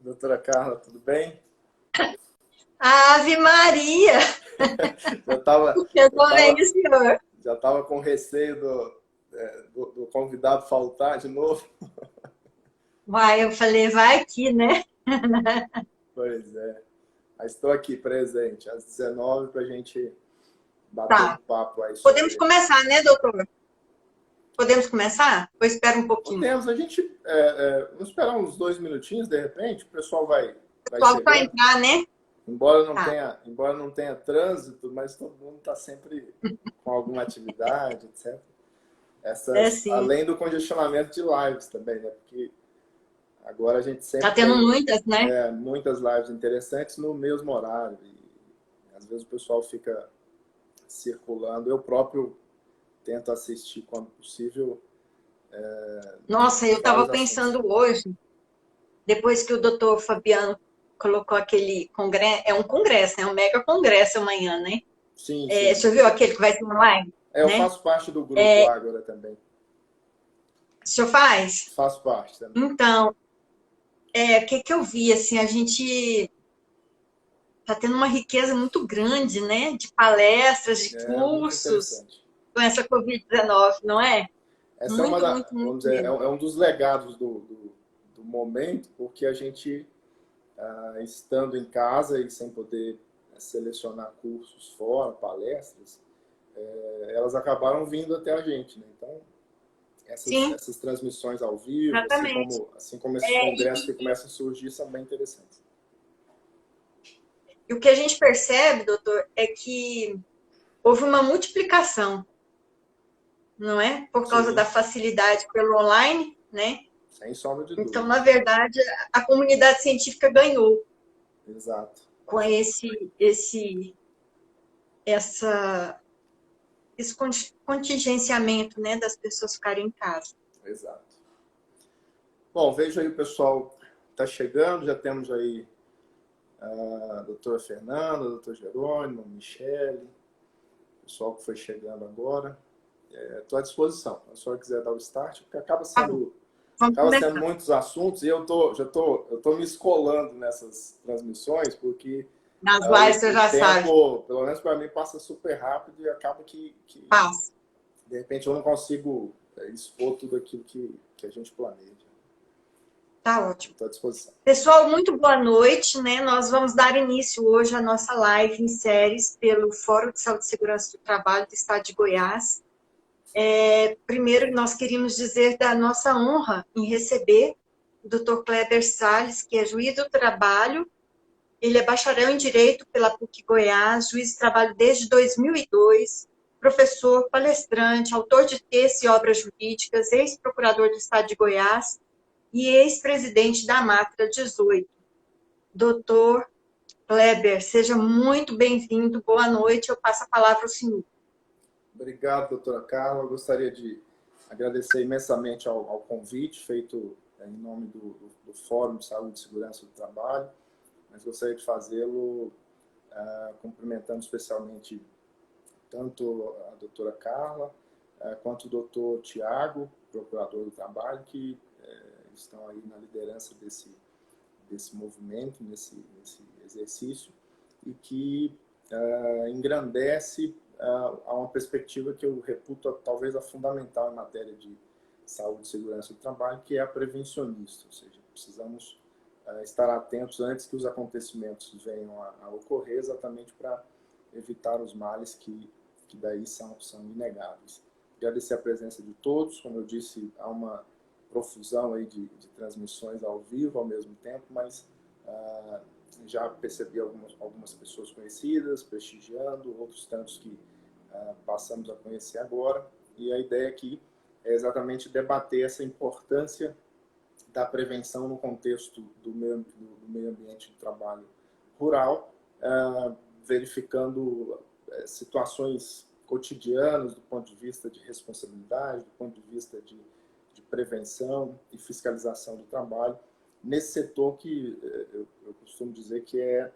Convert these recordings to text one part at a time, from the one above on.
Doutora Carla, tudo bem? Ave Maria! Já estava já Chegou bem o tava, senhor. já tava com receio do convidado faltar de novo. Vai, eu falei, vai aqui, né? Pois é. Mas estou aqui presente às 19 para a gente bater um Tá. papo aí Podemos sobre. começar, né, doutor? Podemos começar? Ou espera um pouquinho? Podemos, a gente. Vamos esperar uns 2 minutinhos, de repente, o pessoal vai Só para chegando. entrar, né? Embora Tá. embora não tenha trânsito, mas todo mundo está sempre com alguma atividade, etc. É Essas, sim. além do congestionamento de lives também, né? Porque agora a gente Tá sempre tendo tem muitas, né? muitas lives interessantes no mesmo horário. E às vezes o pessoal fica circulando. Eu próprio tento assistir quando possível Nossa, eu estava vários assuntos. pensando hoje, depois que o doutor Fabiano colocou aquele congresso, é um congresso, né? Um mega congresso amanhã, né? Sim, É, sim. você viu aquele que vai ser online, Eu né? faço parte do grupo Ágora também. O senhor faz? Faço parte também. Então, o que que eu vi, assim, a gente está tendo uma riqueza muito grande, né? De palestras, de É muito cursos interessante. com essa Covid-19, não é? Essa é uma Muito, muito, muito vamos dizer, mesmo. é um dos legados do momento, porque a gente, estando em casa e sem poder selecionar cursos fora, palestras, elas acabaram vindo até a gente, né? Então, Sim, essas transmissões ao vivo, exatamente. assim como esses É, congressos que começam a surgir, são bem interessantes. e o que a gente percebe, doutor, é que houve uma multiplicação, não é? Por causa da Sim, facilidade pelo online, né? sem sombra de Então, na dúvidas. verdade, a comunidade científica ganhou Exato, com essa, esse contingenciamento, né, das pessoas ficarem em casa. exato. Bom, vejo aí o pessoal está chegando, já temos aí a doutora Fernanda, o doutor Jerônimo, a Michele, o pessoal que foi chegando agora. Estou à disposição. Se a senhora quiser dar o start, porque Tá bom, vamos acaba sendo começar. muitos assuntos e eu tô me escolando nessas transmissões, porque Nas lives você o já sabe. tempo, pelo menos para mim, passa super rápido e acaba que Passa. de repente eu não consigo expor tudo aquilo que a gente planeja. Tá ótimo. Estou à disposição. Pessoal, muito boa noite, né? Nós vamos dar início hoje à nossa live em séries pelo Fórum de Saúde e Segurança do Trabalho do Estado de Goiás. Primeiro, nós queríamos dizer da nossa honra em receber o Dr. Kleber Salles, que é juiz do trabalho. Ele é bacharel em Direito pela PUC Goiás, juiz de trabalho desde 2002, professor, palestrante, autor de textos e obras jurídicas, ex-procurador do Estado de Goiás e ex-presidente da Matra 18. Doutor Kleber, seja muito bem-vindo, boa noite, eu passo a palavra ao senhor. Obrigado, doutora Carla. Eu gostaria de agradecer imensamente ao convite feito em nome do Fórum de Saúde e Segurança do Trabalho, mas gostaria de fazê-lo cumprimentando especialmente tanto a doutora Carla quanto o doutor Tiago, procurador do trabalho, que estão aí na liderança desse movimento, nesse exercício, e que engrandece a uma perspectiva que eu reputo talvez a fundamental em matéria de saúde e segurança do trabalho, que é a prevencionista, ou seja, precisamos estar atentos antes que os acontecimentos venham a ocorrer, exatamente para evitar os males que daí são inegáveis. Agradecer a presença de todos, como eu disse, há uma profusão aí de transmissões ao vivo ao mesmo tempo, mas já percebi algumas pessoas conhecidas, prestigiando, outros tantos que passamos a conhecer agora, e a ideia aqui é exatamente debater essa importância da prevenção no contexto do meio ambiente de trabalho rural, verificando situações cotidianas do ponto de vista de responsabilidade, do ponto de vista de prevenção e fiscalização do trabalho, nesse setor que eu costumo dizer que é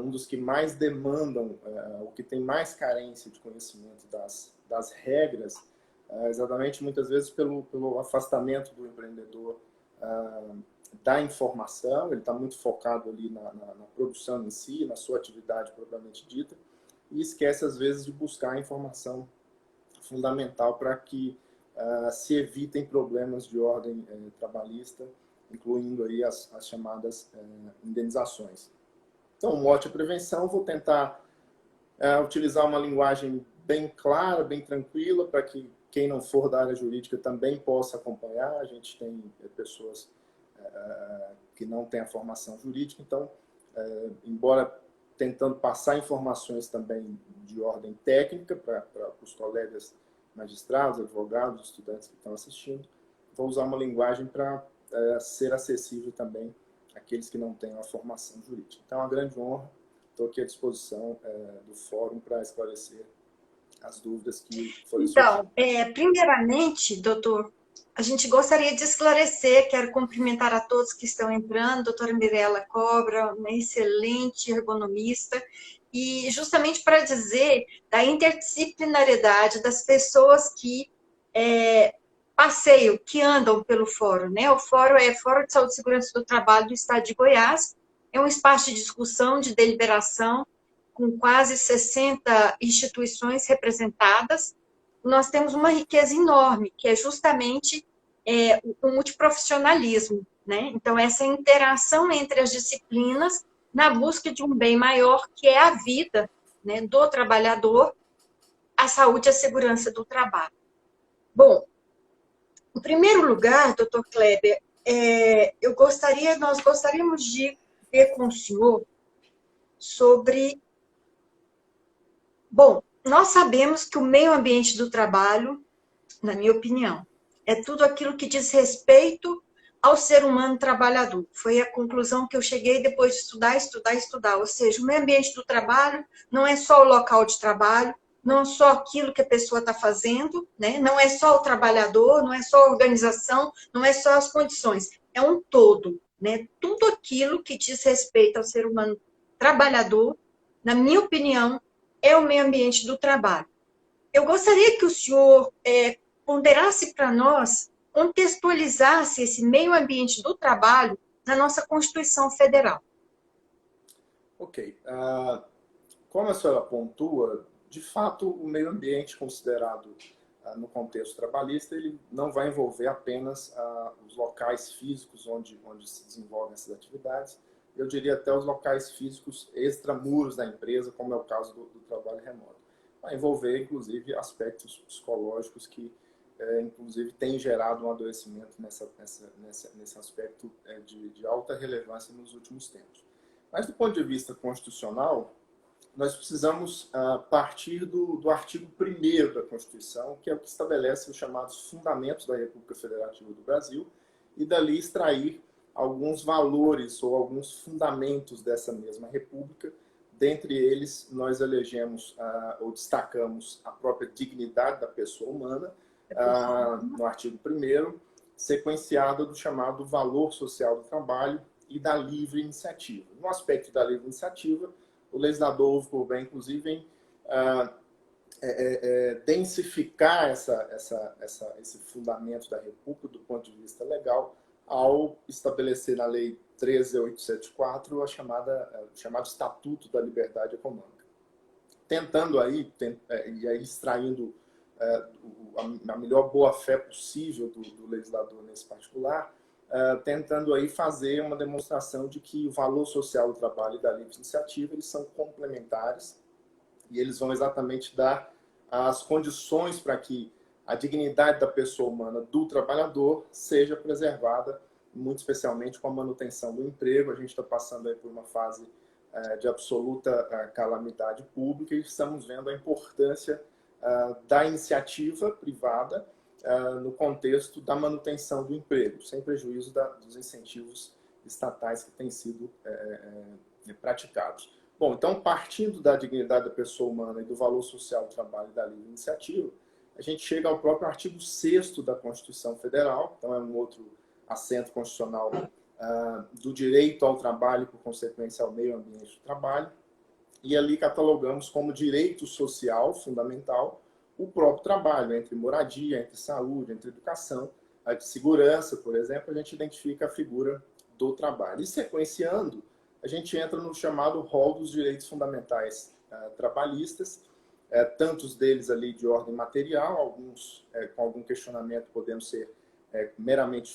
um dos que mais demandam, o que tem mais carência de conhecimento das regras, exatamente muitas vezes pelo afastamento do empreendedor da informação, ele está muito focado ali na produção em si, na sua atividade propriamente dita, e esquece, às vezes, de buscar a informação fundamental para que se evitem problemas de ordem trabalhista, incluindo aí as chamadas indenizações. Então, o mote é prevenção. Vou tentar utilizar uma linguagem bem clara, bem tranquila, para que quem não for da área jurídica também possa acompanhar. A gente tem pessoas que não têm a formação jurídica, então, embora tentando passar informações também de ordem técnica para os colegas magistrados, advogados, estudantes que estão assistindo, vou usar uma linguagem para ser acessível também àqueles que não têm a formação jurídica. Então, é uma grande honra. Estou aqui à disposição do fórum para esclarecer as dúvidas que forem surgindo. Então, primeiramente, doutor, a gente gostaria de esclarecer, quero cumprimentar a todos que estão entrando, doutora Mirela Cobra, uma excelente ergonomista, e justamente para dizer da interdisciplinariedade das pessoas que passeiam, que andam pelo fórum, né? O fórum é Fórum de Saúde e Segurança do Trabalho do Estado de Goiás, é um espaço de discussão, de deliberação, com quase 60 instituições representadas. Nós temos uma riqueza enorme, que é justamente o multiprofissionalismo, né? Então, essa interação entre as disciplinas na busca de um bem maior, que é a vida, né, do trabalhador, a saúde e a segurança do trabalho. Bom, em primeiro lugar, doutor Kleber, nós gostaríamos de ver com o senhor sobre... Bom, nós sabemos que o meio ambiente do trabalho, na minha opinião, é tudo aquilo que diz respeito ao ser humano trabalhador. Foi a conclusão que eu cheguei depois de estudar. Ou seja, o meio ambiente do trabalho não é só o local de trabalho, não é só aquilo que a pessoa está fazendo, né? Não é só o trabalhador, não é só a organização, não é só as condições. É um todo, né? Tudo aquilo que diz respeito ao ser humano trabalhador, na minha opinião, é o meio ambiente do trabalho. Eu gostaria que o senhor ponderasse para nós, contextualizasse esse meio ambiente do trabalho na nossa Constituição Federal. Ok. Como a senhora pontua, de fato, o meio ambiente considerado no contexto trabalhista, ele não vai envolver apenas os locais físicos onde se desenvolvem essas atividades, eu diria até os locais físicos extramuros da empresa, como é o caso do trabalho remoto. Vai envolver, inclusive, aspectos psicológicos que, inclusive, têm gerado um adoecimento nesse aspecto de alta relevância nos últimos tempos. Mas, do ponto de vista constitucional, nós precisamos partir do artigo 1º da Constituição, que é o que estabelece os chamados fundamentos da República Federativa do Brasil, e dali extrair alguns valores ou alguns fundamentos dessa mesma República. Dentre eles, nós elegemos ou destacamos a própria dignidade da pessoa humana, no artigo 1º, sequenciado do chamado valor social do trabalho e da livre iniciativa. No aspecto da livre iniciativa, o legislador houve por bem, inclusive, em densificar esse fundamento da República do ponto de vista legal, ao estabelecer na Lei 13.874 o chamado Estatuto da Liberdade Econômica. Tentando aí, extraindo a melhor boa-fé possível do legislador nesse particular, tentando aí fazer uma demonstração de que o valor social do trabalho e da livre iniciativa eles são complementares e eles vão exatamente dar as condições para que a dignidade da pessoa humana do trabalhador seja preservada, muito especialmente com a manutenção do emprego. A gente está passando aí por uma fase de absoluta calamidade pública e estamos vendo a importância da iniciativa privada no contexto da manutenção do emprego, sem prejuízo dos incentivos estatais que têm sido praticados. Bom, então, partindo da dignidade da pessoa humana e do valor social do trabalho e da livre iniciativa, a gente chega ao próprio artigo 6º da Constituição Federal, então é um outro assento constitucional do direito ao trabalho, por consequência ao meio ambiente do trabalho, e ali catalogamos como direito social fundamental o próprio trabalho, entre moradia, entre saúde, entre educação, a de segurança, por exemplo, a gente identifica a figura do trabalho. E sequenciando, a gente entra no chamado rol dos direitos fundamentais trabalhistas, tantos deles ali de ordem material, alguns com algum questionamento podendo ser meramente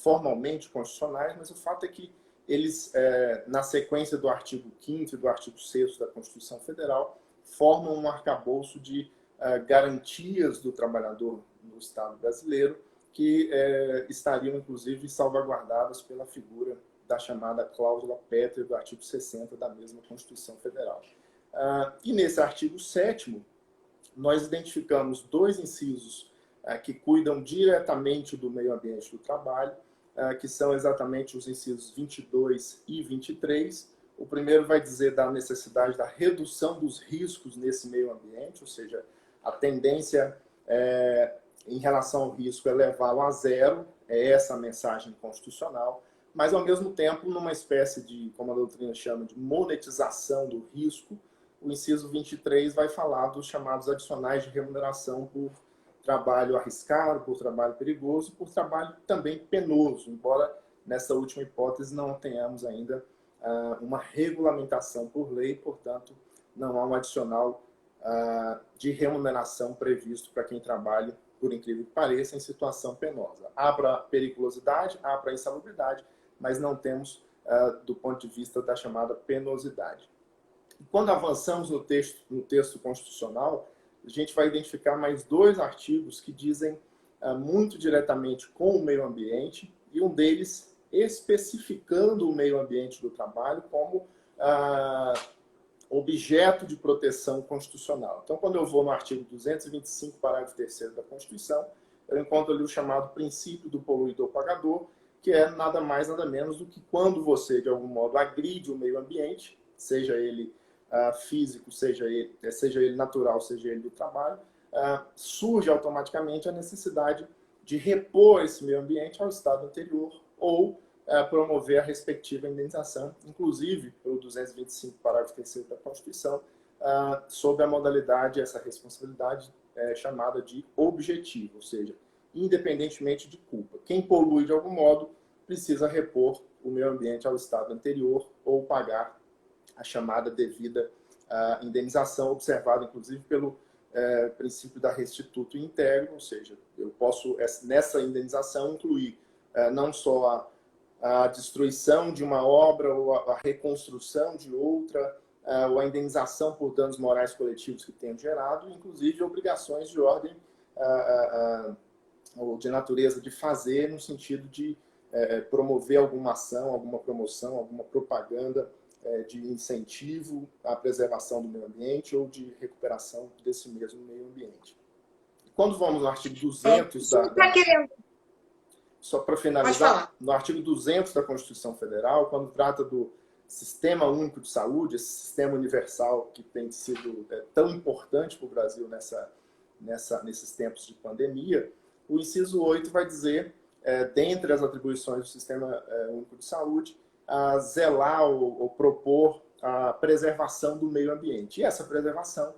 formalmente constitucionais, mas o fato é que eles, na sequência do artigo 5º e do artigo 6º da Constituição Federal, formam um arcabouço de garantias do trabalhador no Estado brasileiro, que estariam, inclusive, salvaguardadas pela figura da chamada cláusula pétrea do artigo 60 da mesma Constituição Federal. E nesse artigo 7º, nós identificamos dois incisos que cuidam diretamente do meio ambiente do trabalho, que são exatamente os incisos 22 e 23. O primeiro vai dizer da necessidade da redução dos riscos nesse meio ambiente, ou seja, a tendência em relação ao risco é levá-lo a zero, é essa a mensagem constitucional, mas ao mesmo tempo numa espécie de, como a doutrina chama, de monetização do risco. O inciso 23 vai falar dos chamados adicionais de remuneração por trabalho arriscado, por trabalho perigoso, por trabalho também penoso, embora nessa última hipótese não tenhamos ainda uma regulamentação por lei, portanto, não há um adicional de remuneração previsto para quem trabalha, por incrível que pareça, em situação penosa. Há para periculosidade, há para insalubridade, mas não temos do ponto de vista da chamada penosidade. E quando avançamos no texto constitucional, a gente vai identificar mais dois artigos que dizem muito diretamente com o meio ambiente, e um deles especificando o meio ambiente do trabalho como objeto de proteção constitucional. Então, quando eu vou no artigo 225, parágrafo 3º da Constituição, eu encontro ali o chamado princípio do poluidor-pagador, que é nada mais, nada menos do que quando você, de algum modo, agride o meio ambiente, seja ele físico, seja ele natural, seja ele do trabalho, surge automaticamente a necessidade de repor esse meio ambiente ao estado anterior ou promover a respectiva indenização, inclusive pelo 225, parágrafo 3º da Constituição, sob a modalidade, essa responsabilidade chamada de objetivo, ou seja, independentemente de culpa. Quem polui de algum modo precisa repor o meio ambiente ao estado anterior ou pagar a chamada devida indenização, observada inclusive pelo princípio da restituto íntegro, ou seja, eu posso nessa indenização incluir não só a destruição de uma obra ou a reconstrução de outra, ou a indenização por danos morais coletivos que tenham gerado, inclusive obrigações de ordem ou de natureza de fazer, no sentido de promover alguma ação, alguma promoção, alguma propaganda de incentivo à preservação do meio ambiente ou de recuperação desse mesmo meio ambiente. Quando vamos no artigo 200 Só para finalizar, no artigo 200 da Constituição Federal, quando trata do Sistema Único de Saúde, esse sistema universal que tem sido tão importante para o Brasil nesses tempos de pandemia, o inciso 8 vai dizer, dentre as atribuições do Sistema Único de Saúde, zelar ou propor a preservação do meio ambiente. E essa preservação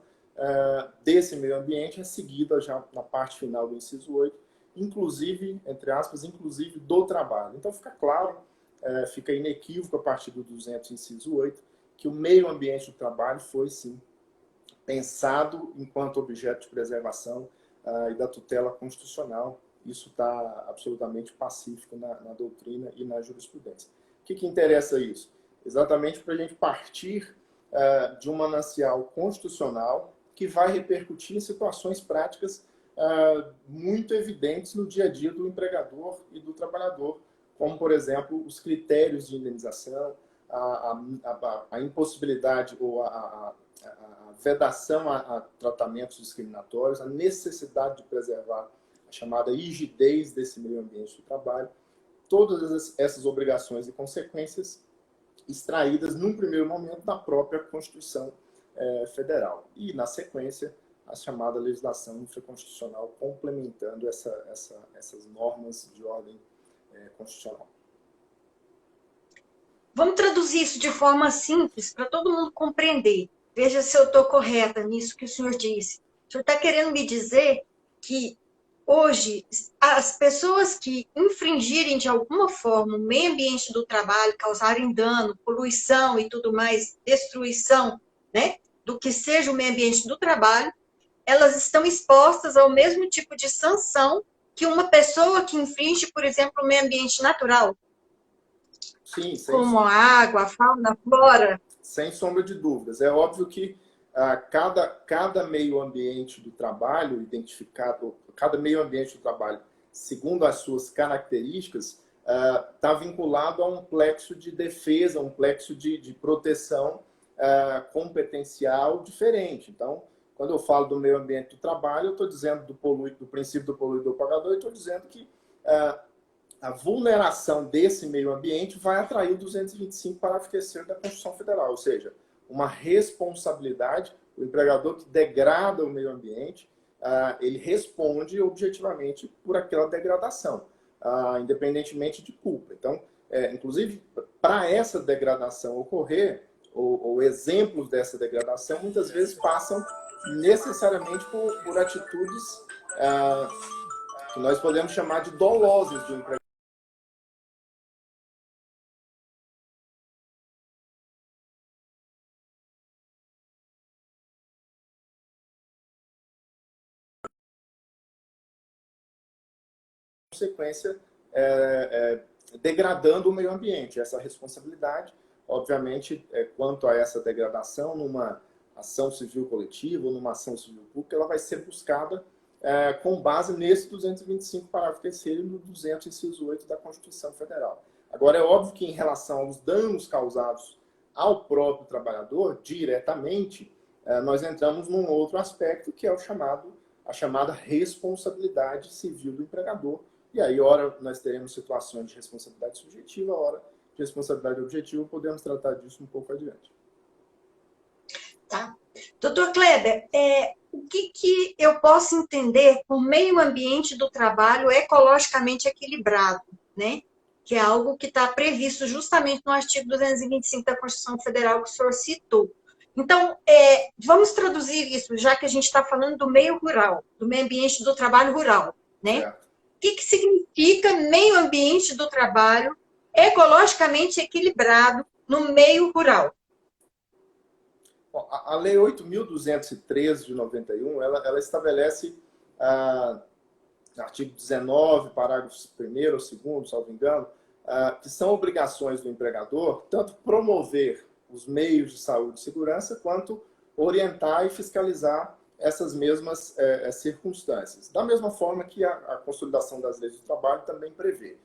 desse meio ambiente é seguida já na parte final do inciso 8, inclusive, entre aspas, inclusive do trabalho. Então fica claro, fica inequívoco a partir do 200, inciso 8, que o meio ambiente do trabalho foi, sim, pensado enquanto objeto de preservação e da tutela constitucional. Isso está absolutamente pacífico na doutrina e na jurisprudência. O que interessa isso? Exatamente para a gente partir de um manancial constitucional que vai repercutir em situações práticas muito evidentes no dia a dia do empregador e do trabalhador, como, por exemplo, os critérios de indenização, a impossibilidade ou a vedação a tratamentos discriminatórios, a necessidade de preservar a chamada rigidez desse meio ambiente do trabalho, todas essas obrigações e consequências extraídas, num primeiro momento, da própria Constituição Federal. E, na sequência, a chamada legislação infraconstitucional complementando essas normas de ordem constitucional. Vamos traduzir isso de forma simples para todo mundo compreender. Veja se eu estou correta nisso que o senhor disse. O senhor está querendo me dizer que hoje, as pessoas que infringirem de alguma forma o meio ambiente do trabalho, causarem dano, poluição e tudo mais, destruição, né, do que seja o meio ambiente do trabalho, elas estão expostas ao mesmo tipo de sanção que uma pessoa que infringe, por exemplo, o meio ambiente natural, Sim, como a água, a fauna, a flora. sem sombra de dúvidas. É óbvio que cada meio ambiente do trabalho identificado, cada meio ambiente do trabalho, segundo as suas características, está vinculado a um plexo de defesa, um plexo de proteção competencial diferente. Então, quando eu falo do meio ambiente do trabalho, eu estou dizendo do princípio do poluidor-pagador, e estou dizendo que a vulneração desse meio ambiente vai atrair o 225, parágrafo 3º da Constituição Federal, ou seja, uma responsabilidade, o empregador que degrada o meio ambiente, ele responde objetivamente por aquela degradação, independentemente de culpa. Então, inclusive, para essa degradação ocorrer, ou exemplos dessa degradação, muitas vezes passam necessariamente por atitudes que nós podemos chamar de dolosas do empregador. Consequência, degradando o meio ambiente. Essa responsabilidade, obviamente, quanto a essa degradação, numa ação civil coletiva ou numa ação civil pública, ela vai ser buscada com base nesse 225, parágrafo 3º e no 200, inciso 8 da Constituição Federal. Agora, é óbvio que em relação aos danos causados ao próprio trabalhador, diretamente, nós entramos num outro aspecto, que é a chamada responsabilidade civil do empregador. E aí, ora, nós teremos situações de responsabilidade subjetiva, ora, de responsabilidade objetiva, podemos tratar disso um pouco adiante. Tá. Doutor Kleber, o que eu posso entender por meio ambiente do trabalho ecologicamente equilibrado, né? Que é algo que está previsto justamente no artigo 225 da Constituição Federal que o senhor citou. Então, vamos traduzir isso, já que a gente está falando do meio rural, do meio ambiente do trabalho rural, né? Certo. O que significa meio ambiente do trabalho ecologicamente equilibrado no meio rural? Bom, a Lei 8.213 de 91, ela estabelece, artigo 19, parágrafos 1º ou 2º, salvo engano, que são obrigações do empregador, tanto promover os meios de saúde e segurança, quanto orientar e fiscalizar essas mesmas circunstâncias. Da mesma forma que a consolidação das leis do trabalho também prevê.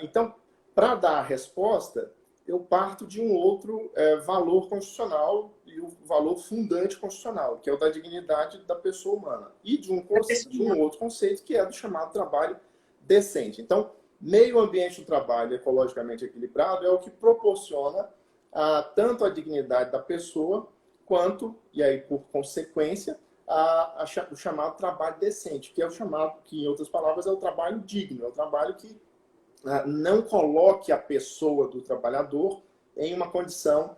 Então, para dar a resposta, eu parto de um outro valor constitucional e o valor fundante constitucional, que é o da dignidade da pessoa humana. E de um outro conceito, que é do chamado trabalho decente. Então, meio ambiente do trabalho ecologicamente equilibrado é o que proporciona tanto a dignidade da pessoa, quanto, e aí por consequência, o chamado trabalho decente, que é o chamado, que em outras palavras é o trabalho digno, é o trabalho que não coloque a pessoa do trabalhador em uma condição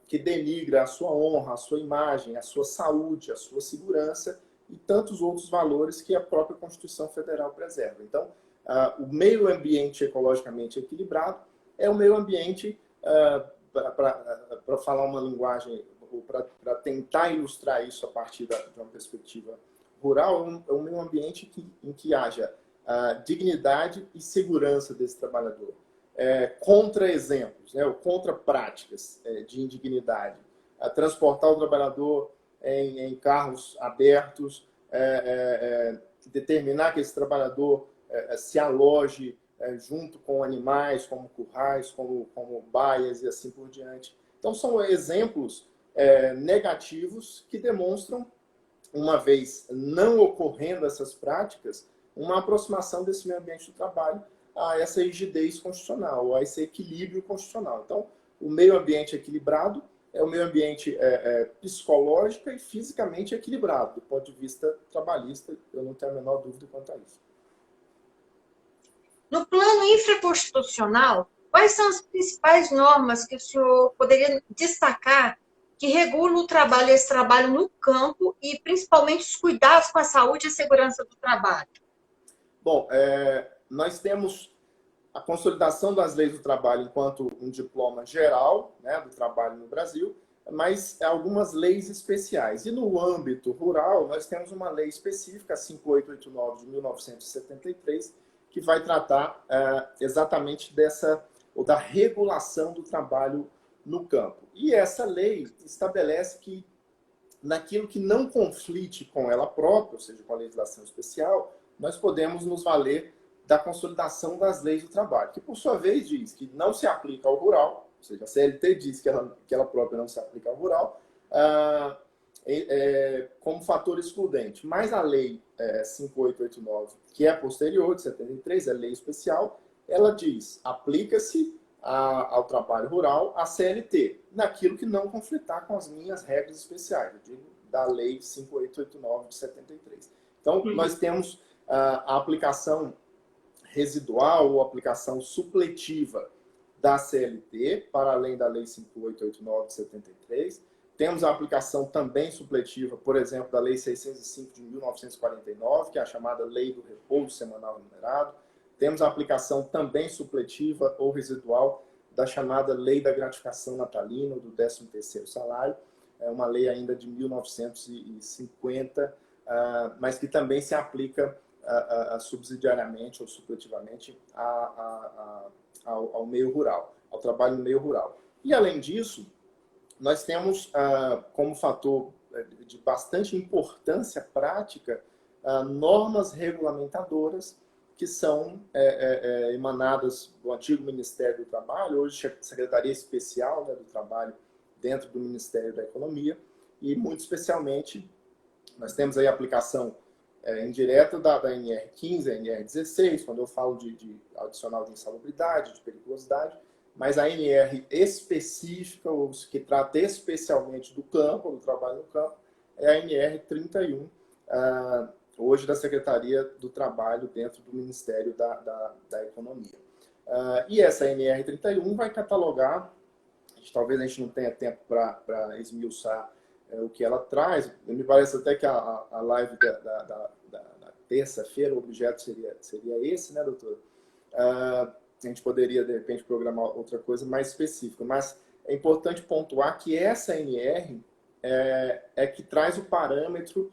que denigra a sua honra, a sua imagem, a sua saúde, a sua segurança e tantos outros valores que a própria Constituição Federal preserva. Então, o meio ambiente ecologicamente equilibrado é o meio ambiente, para falar uma linguagem, para tentar ilustrar isso a partir de uma perspectiva rural, é um meio ambiente em que haja dignidade e segurança desse trabalhador. Contra-exemplos, né, ou contra-práticas de indignidade. Transportar o trabalhador em carros abertos, determinar que esse trabalhador se aloje junto com animais, como currais, como baias e assim por diante. Então, são exemplos negativos que demonstram, uma vez não ocorrendo essas práticas, uma aproximação desse meio ambiente do trabalho a essa rigidez constitucional, a esse equilíbrio constitucional. Então, o meio ambiente equilibrado é o meio ambiente psicológico e fisicamente equilibrado, do ponto de vista trabalhista, eu não tenho a menor dúvida quanto a isso. No plano infraconstitucional, quais são as principais normas que o senhor poderia destacar que regula o trabalho, esse trabalho no campo e principalmente os cuidados com a saúde e a segurança do trabalho? Bom, nós temos a consolidação das leis do trabalho enquanto um diploma geral, né, do trabalho no Brasil, mas algumas leis especiais. E no âmbito rural, nós temos uma lei específica, a 5889 de 1973, que vai tratar exatamente ou da regulação do trabalho no campo. E essa lei estabelece que naquilo que não conflite com ela própria, ou seja, com a legislação especial, nós podemos nos valer da consolidação das leis do trabalho, que por sua vez diz que não se aplica ao rural, ou seja, a CLT diz que ela própria não se aplica ao rural, como fator excludente. Mas a lei 5889, que é posterior, de 73, é lei especial, ela diz, aplica-se ao trabalho rural a CLT, naquilo que não conflitar com as minhas regras especiais, eu digo, da lei 5889 de 73. Então, nós temos a aplicação residual ou aplicação supletiva da CLT, para além da Lei 5889 de 73. Temos a aplicação também supletiva, por exemplo, da Lei 605 de 1949, que é a chamada Lei do Repouso Semanal Remunerado. Temos a aplicação também supletiva ou residual da chamada Lei da Gratificação Natalina, do 13º salário. É uma lei ainda de 1950, mas que também se aplica subsidiariamente ou supletivamente ao meio rural, ao trabalho no meio rural. E, além disso, nós temos como fator de bastante importância prática normas regulamentadoras que são emanadas do antigo Ministério do Trabalho, hoje Secretaria Especial, né, do Trabalho, dentro do Ministério da Economia, e muito especialmente nós temos aí a aplicação indireta da NR15, a NR16, quando eu falo de adicional de insalubridade, de periculosidade, mas a NR específica, ou que trata especialmente do campo, do trabalho no campo, é a NR31, hoje da Secretaria do Trabalho dentro do Ministério da Economia. E essa NR31 vai catalogar, talvez a gente não tenha tempo para esmiuçar o que ela traz. Me parece até que a live da terça-feira, o objeto seria esse, né, doutora? A gente poderia, de repente, programar outra coisa mais específica, mas é importante pontuar que essa NR é que traz o parâmetro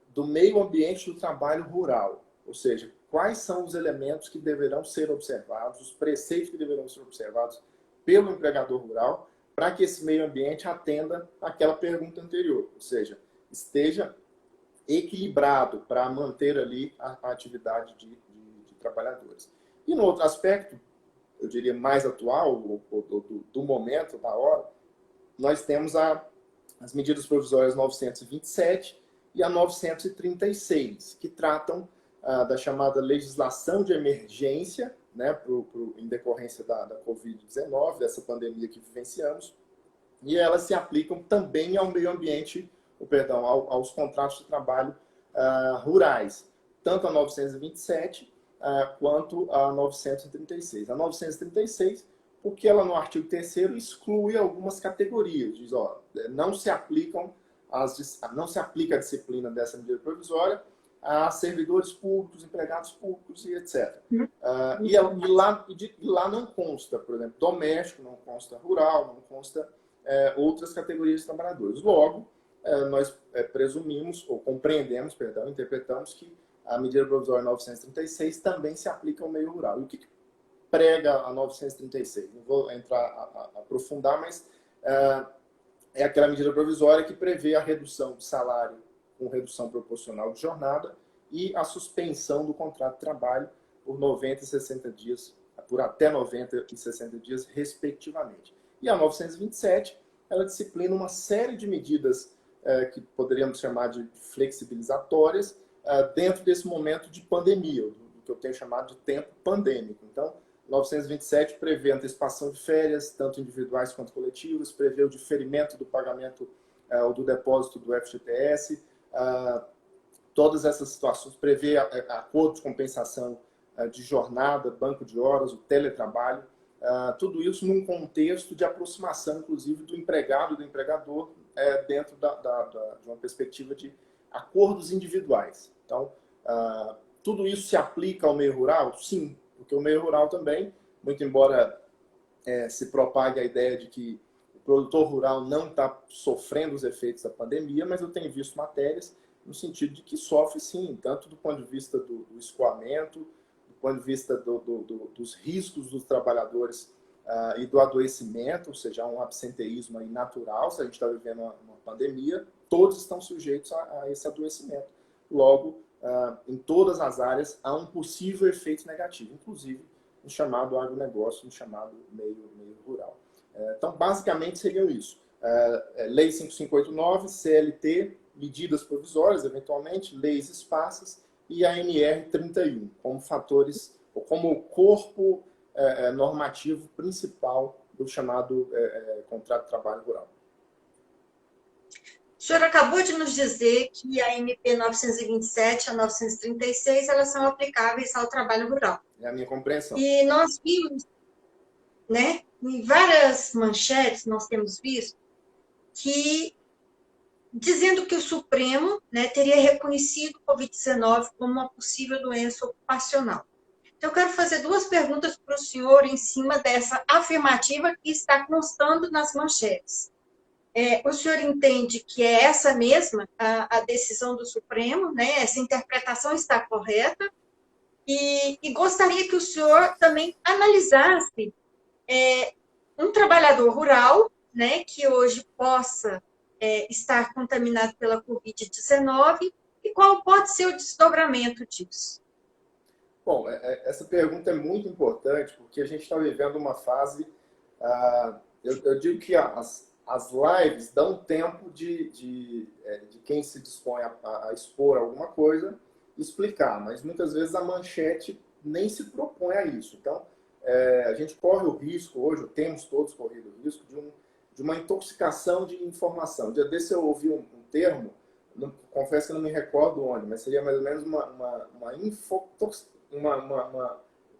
do meio ambiente do trabalho rural, ou seja, quais são os elementos que deverão ser observados, os preceitos que deverão ser observados pelo empregador rural, para que esse meio ambiente atenda àquela pergunta anterior, ou seja, esteja equilibrado para manter ali a atividade de trabalhadores. E no outro aspecto, eu diria mais atual, do momento, da hora, nós temos as medidas provisórias 927 e a 936, que tratam da chamada legislação de emergência, né, em decorrência da Covid-19, dessa pandemia que vivenciamos, e elas se aplicam também ao meio ambiente, aos contratos de trabalho rurais, tanto a 927 quanto a 936. A 936, porque ela no artigo 3º exclui algumas categorias, diz, não se aplica a disciplina dessa medida provisória a servidores públicos, empregados públicos e etc. E lá não consta, por exemplo, doméstico, não consta rural, não consta outras categorias de trabalhadores. Logo, nós presumimos, ou compreendemos, interpretamos que a medida provisória 936 também se aplica ao meio rural. E o que prega a 936? Não vou aprofundar, mas é aquela medida provisória que prevê a redução do salário com redução proporcional de jornada e a suspensão do contrato de trabalho por 90 e 60 dias, por até 90 e 60 dias, respectivamente. E a 927, ela disciplina uma série de medidas que poderíamos chamar de flexibilizatórias dentro desse momento de pandemia, do que eu tenho chamado de tempo pandêmico. Então, 927 prevê antecipação de férias, tanto individuais quanto coletivas, prevê o diferimento do pagamento ou do depósito do FGTS, todas essas situações, prevê acordo de compensação de jornada, banco de horas, o teletrabalho, tudo isso num contexto de aproximação, inclusive, do empregado, do empregador, dentro de uma perspectiva de acordos individuais. Então, tudo isso se aplica ao meio rural? Sim, porque o meio rural também, muito embora se propague a ideia de que o produtor rural não está sofrendo os efeitos da pandemia, mas eu tenho visto matérias no sentido de que sofre sim, tanto do ponto de vista do escoamento, do ponto de vista dos riscos dos trabalhadores e do adoecimento, ou seja, um absenteísmo aí natural. Se a gente está vivendo uma pandemia, todos estão sujeitos a esse adoecimento. Logo, em todas as áreas há um possível efeito negativo, inclusive no chamado agronegócio, no chamado meio rural. Então, basicamente, seriam isso. Lei 5589, CLT, medidas provisórias, eventualmente, leis esparsas, e a NR 31, como fatores, ou como corpo normativo principal do chamado contrato de trabalho rural. O senhor acabou de nos dizer que a MP 927 a 936, elas são aplicáveis ao trabalho rural. É a minha compreensão. E nós vimos, né, em várias manchetes, nós temos visto, que dizendo que o Supremo, né, teria reconhecido o Covid-19 como uma possível doença ocupacional. Então, eu quero fazer duas perguntas para o senhor em cima dessa afirmativa que está constando nas manchetes. O senhor entende que é essa mesma a decisão do Supremo, né? Essa interpretação está correta? E gostaria que o senhor também analisasse um trabalhador rural, né, que hoje possa estar contaminado pela Covid-19 e qual pode ser o desdobramento disso? Bom, essa pergunta é muito importante porque a gente está vivendo uma fase, eu digo que as lives dão tempo de quem se dispõe a expor alguma coisa explicar, mas muitas vezes a manchete nem se propõe a isso. Então, a gente corre o risco hoje, temos todos corrido o risco de uma intoxicação de informação. Dia desse eu ouvi um termo, confesso que não me recordo onde, mas seria mais ou menos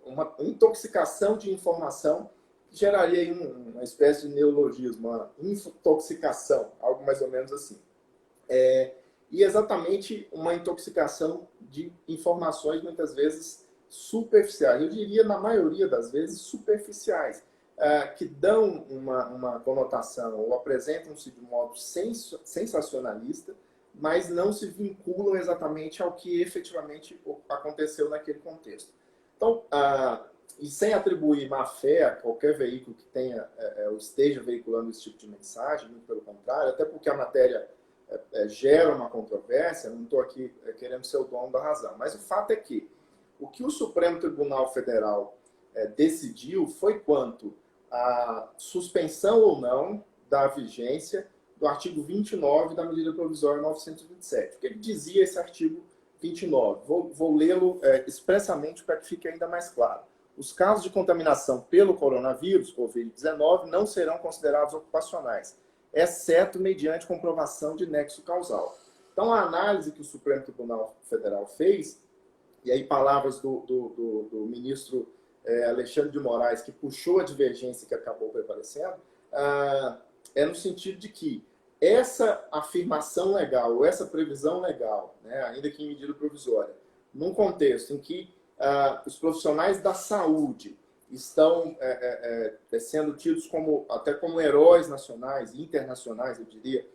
uma intoxicação de informação que geraria aí uma espécie de neologismo, uma intoxicação, algo mais ou menos assim. E exatamente uma intoxicação de informações muitas vezes superficiais, eu diria na maioria das vezes superficiais, que dão uma conotação ou apresentam-se de modo sensacionalista, mas não se vinculam exatamente ao que efetivamente aconteceu naquele contexto. Então, e sem atribuir má fé a qualquer veículo que tenha ou esteja veiculando esse tipo de mensagem, muito pelo contrário, até porque a matéria gera uma controvérsia, não estou aqui querendo ser o dono da razão, mas o fato é que o que o Supremo Tribunal Federal decidiu foi quanto à suspensão ou não da vigência do artigo 29 da medida provisória 927. O que ele dizia esse artigo 29? Vou lê-lo expressamente para que fique ainda mais claro. Os casos de contaminação pelo coronavírus, Covid-19, não serão considerados ocupacionais, exceto mediante comprovação de nexo causal. Então, a análise que o Supremo Tribunal Federal fez, e aí palavras do ministro Alexandre de Moraes, que puxou a divergência que acabou prevalecendo, no sentido de que essa afirmação legal, ou essa previsão legal, né, ainda que em medida provisória, num contexto em que os profissionais da saúde estão sendo tidos até como heróis nacionais e internacionais, eu diria,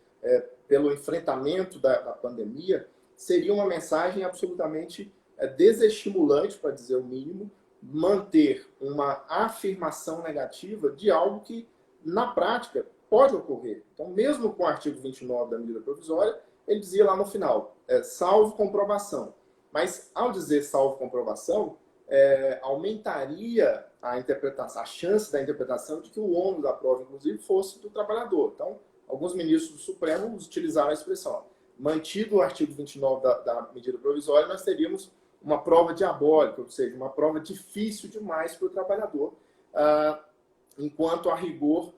pelo enfrentamento da pandemia, seria uma mensagem absolutamente desestimulante, para dizer o mínimo, manter uma afirmação negativa de algo que, na prática, pode ocorrer. Então, mesmo com o artigo 29 da medida provisória, ele dizia lá no final, salvo comprovação. Mas, ao dizer salvo comprovação, aumentaria a interpretação, a chance da interpretação de que o ônus da prova, inclusive, fosse do trabalhador. Então, alguns ministros do Supremo utilizaram a expressão. Mantido o artigo 29 da medida provisória, nós teríamos uma prova diabólica, ou seja, uma prova difícil demais para o trabalhador, enquanto, a rigor,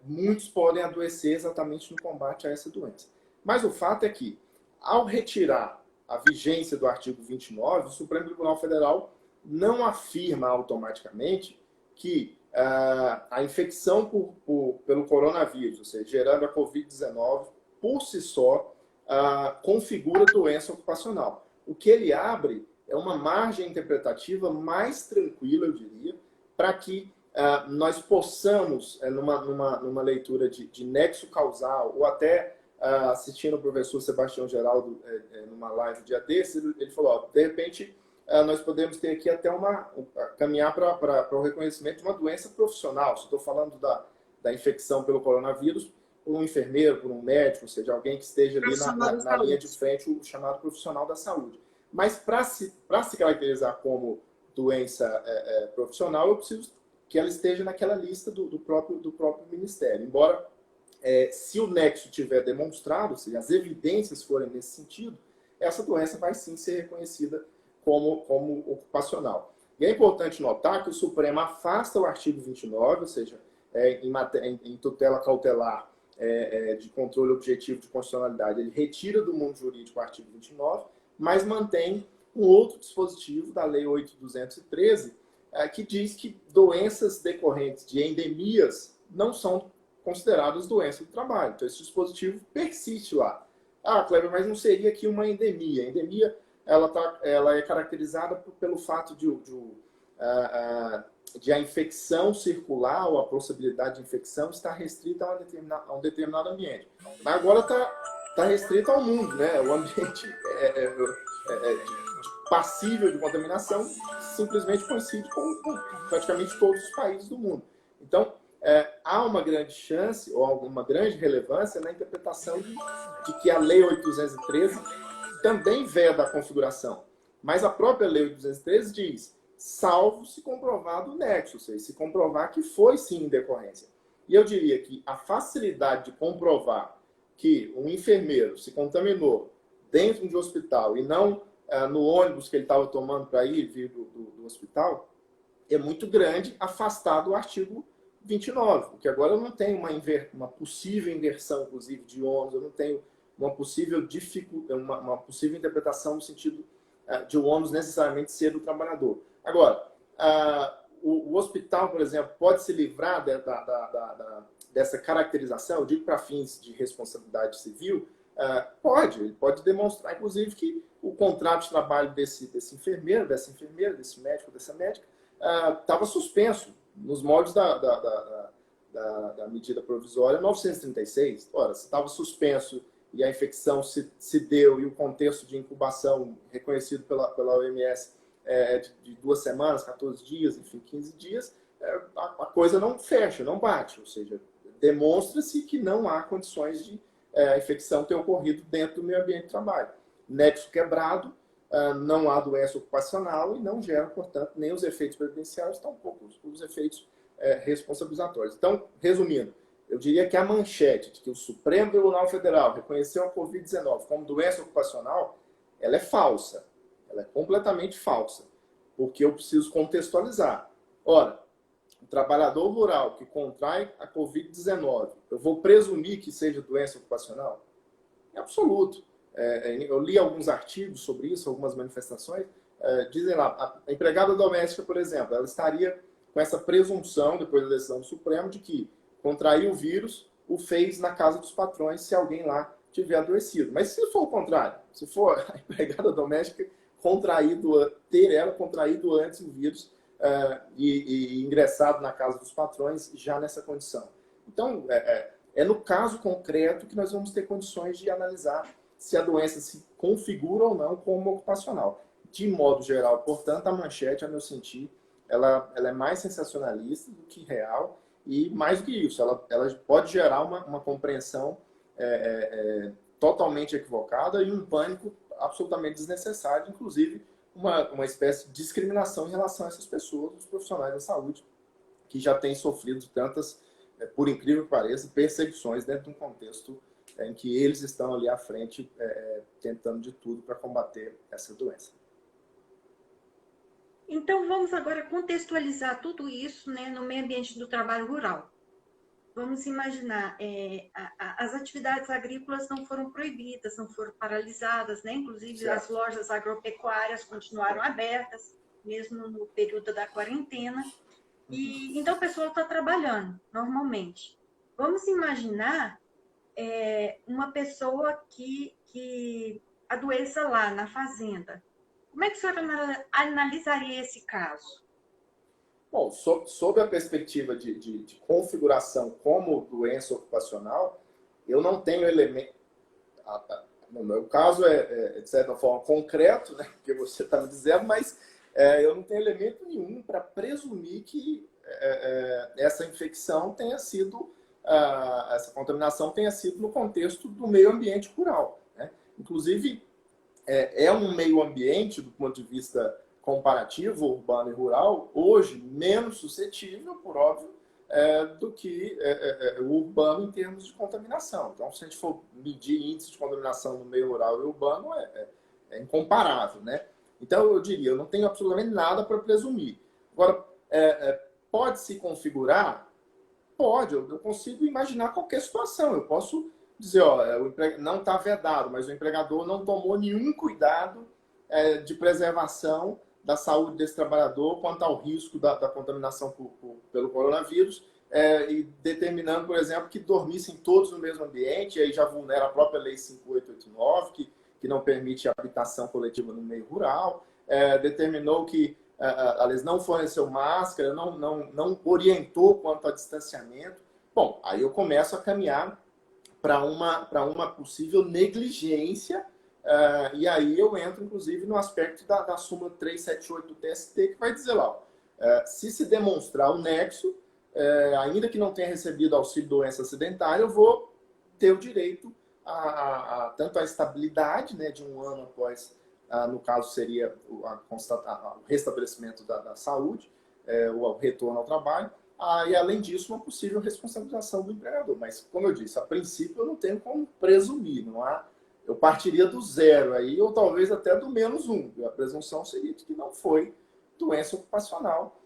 muitos podem adoecer exatamente no combate a essa doença. Mas o fato é que, ao retirar a vigência do artigo 29, o Supremo Tribunal Federal não afirma automaticamente que a infecção pelo coronavírus, ou seja, gerando a Covid-19, por si só, configura doença ocupacional. O que ele abre é uma margem interpretativa mais tranquila, eu diria, para que nós possamos, numa leitura de nexo causal, ou até assistindo o professor Sebastião Geraldo numa live dia desse, ele falou, de repente, nós podemos ter aqui até caminhar para o reconhecimento de uma doença profissional. Se estou falando da infecção pelo coronavírus, por um enfermeiro, por um médico, ou seja, alguém que esteja ali na linha de frente, o chamado profissional da saúde. Mas para se caracterizar como doença profissional, eu preciso que ela esteja naquela lista do próprio Ministério. Embora, se o nexo tiver demonstrado, se as evidências forem nesse sentido, essa doença vai sim ser reconhecida como ocupacional. E é importante notar que o Supremo afasta o artigo 29, ou seja, em tutela cautelar de controle objetivo de constitucionalidade, ele retira do mundo jurídico o artigo 29, mas mantém um outro dispositivo da Lei 8.213, que diz que doenças decorrentes de endemias não são consideradas doenças do trabalho. Então, esse dispositivo persiste lá. Kleber, mas não seria aqui uma endemia. A endemia ela é caracterizada pelo fato de a infecção circular ou a possibilidade de infecção estar restrita a um determinado ambiente. Mas agora está restrita ao mundo, né? O ambiente passível de contaminação simplesmente coincide com praticamente todos os países do mundo. Então, há uma grande chance ou alguma grande relevância na interpretação de que a Lei 8.213 também veda a configuração. Mas a própria Lei 8.213 diz, salvo se comprovado o nexo, ou seja, se comprovar que foi sim em decorrência. E eu diria que a facilidade de comprovar que um enfermeiro se contaminou dentro de um hospital e não no ônibus que ele estava tomando para vir do hospital é muito grande, afastado do artigo 29, porque agora eu não tenho uma possível inversão, inclusive, de ônus, eu não tenho uma possível interpretação no sentido de o ônus necessariamente ser do trabalhador. Agora, o hospital, por exemplo, pode se livrar dessa caracterização, eu digo para fins de responsabilidade civil, ele pode demonstrar, inclusive, que o contrato de trabalho desse enfermeiro, dessa enfermeira, desse médico, dessa médica, estava suspenso nos moldes da medida provisória 936. Ora, se estava suspenso e a infecção se deu e o contexto de incubação reconhecido pela OMS de 2 semanas, 14 dias, enfim, 15 dias, a coisa não fecha, não bate. Ou seja, demonstra-se que não há condições de a infecção ter ocorrido dentro do meio ambiente de trabalho. Nexo quebrado, não há doença ocupacional e não gera, portanto, nem os efeitos previdenciários, tampouco os efeitos responsabilizatórios. Então, resumindo, eu diria que a manchete de que o Supremo Tribunal Federal reconheceu a Covid-19 como doença ocupacional, ela é falsa. Ela é completamente falsa, porque eu preciso contextualizar. Ora, o trabalhador rural que contrai a Covid-19, eu vou presumir que seja doença ocupacional? É absoluto. Eu li alguns artigos sobre isso, algumas manifestações, dizem lá, a empregada doméstica, por exemplo, ela estaria com essa presunção, depois da decisão do Supremo, de que contrair o vírus o fez na casa dos patrões se alguém lá tiver adoecido. Mas se for o contrário, se for a empregada doméstica ter ela contraído antes o vírus e ingressado na casa dos patrões já nessa condição. Então, é no caso concreto que nós vamos ter condições de analisar se a doença se configura ou não como ocupacional. De modo geral, portanto, a manchete, a meu sentir, ela é mais sensacionalista do que real e, mais do que isso, ela pode gerar uma compreensão totalmente equivocada e um pânico absolutamente desnecessário, inclusive uma espécie de discriminação em relação a essas pessoas, os profissionais da saúde, que já têm sofrido tantas, por incrível que pareça, perseguições dentro de um contexto em que eles estão ali à frente tentando de tudo para combater essa doença. Então, vamos agora contextualizar tudo isso, né, no meio ambiente do trabalho rural. Vamos imaginar, as atividades agrícolas não foram proibidas, não foram paralisadas, né? Inclusive certo. As lojas agropecuárias continuaram abertas, mesmo no período da quarentena. E, então, o pessoal está trabalhando normalmente. Vamos imaginar uma pessoa que adoeça lá na fazenda. Como é que o senhor analisaria esse caso? Bom, sob a perspectiva de configuração como doença ocupacional, eu não tenho elemento. No meu caso de certa forma, concreto, né, que você está me dizendo, mas eu não tenho elemento nenhum para presumir que essa infecção tenha sido, essa contaminação tenha sido no contexto do meio ambiente rural, né? Inclusive, é um meio ambiente, do ponto de vista comparativo, urbano e rural, hoje menos suscetível, por óbvio, do que o urbano em termos de contaminação. Então, se a gente for medir índice de contaminação no meio rural e urbano, é incomparável, né? Então, eu diria, eu não tenho absolutamente nada para presumir. Agora, pode se configurar? Pode, eu consigo imaginar qualquer situação. Eu posso dizer, não está vedado, mas o empregador não tomou nenhum cuidado de preservação da saúde desse trabalhador quanto ao risco da contaminação pelo coronavírus, e determinando, por exemplo, que dormissem todos no mesmo ambiente, e aí já vulnera a própria Lei 5889, que não permite a habitação coletiva no meio rural, determinou que eles não forneceu máscara, não orientou quanto a distanciamento. Bom, aí eu começo a caminhar para uma possível negligência, e aí eu entro, inclusive, no aspecto da súmula 378 do TST, que vai dizer lá, se demonstrar o nexo, ainda que não tenha recebido auxílio doença acidentária, eu vou ter o direito tanto à estabilidade, né, de um ano após, no caso seria o restabelecimento da saúde, o retorno ao trabalho, e além disso, uma possível responsabilização do empregador. Mas, como eu disse, a princípio eu não tenho como presumir, não há. Eu partiria do zero aí, ou talvez até do -1. A presunção seria de que não foi doença ocupacional